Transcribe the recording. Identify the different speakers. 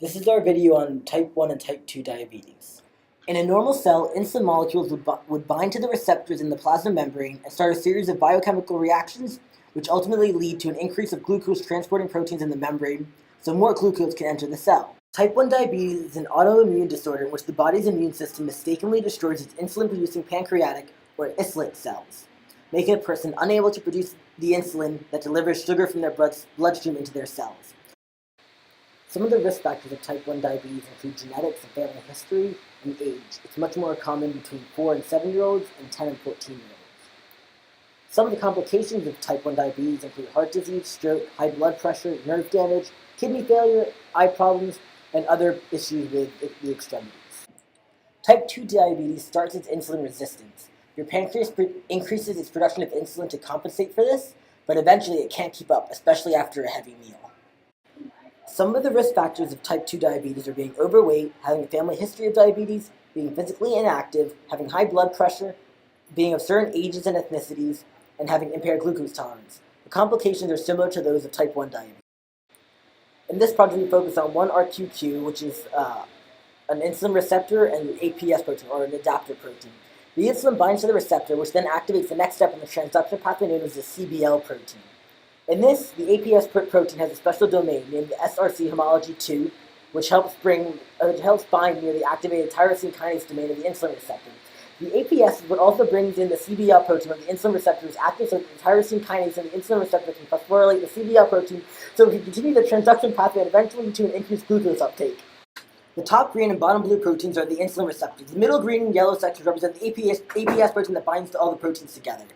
Speaker 1: This is our video on type 1 and type 2 diabetes. In a normal cell, insulin molecules would bind to the receptors in the plasma membrane and start a series of biochemical reactions, which ultimately lead to an increase of glucose transporting proteins in the membrane, so more glucose can enter the cell. Type 1 diabetes is an autoimmune disorder in which the body's immune system mistakenly destroys its insulin-producing pancreatic, or islet cells, making a person unable to produce the insulin that delivers sugar from their bloodstream into their cells. Some of the risk factors of type 1 diabetes include genetics and family history and age. It's much more common between 4 and 7-year-olds and 10 and 14-year-olds. Some of the complications of type 1 diabetes include heart disease, stroke, high blood pressure, nerve damage, kidney failure, eye problems, and other issues with the extremities. Type 2 diabetes starts its insulin resistance. Your pancreas increases its production of insulin to compensate for this, but eventually it can't keep up, especially after a heavy meal. Some of the risk factors of type 2 diabetes are being overweight, having a family history of diabetes, being physically inactive, having high blood pressure, being of certain ages and ethnicities, and having impaired glucose tolerance. The complications are similar to those of type 1 diabetes. In this project, we focus on 1-RQQ, which is an insulin receptor, and an APS protein, or an adapter protein. The insulin binds to the receptor, which then activates the next step in the transduction pathway known as the CBL protein. In this, the APS protein has a special domain named the SRC homology 2, which helps bind near the activated tyrosine kinase domain of the insulin receptor. The APS is what also brings in the CBL protein when the insulin receptor is active, so the tyrosine kinase and the insulin receptor can phosphorylate the CBL protein, so we can continue the transduction pathway and eventually to an increased glucose uptake. The top green and bottom blue proteins are the insulin receptors. The middle green and yellow sections represent the APS protein that binds to all the proteins together.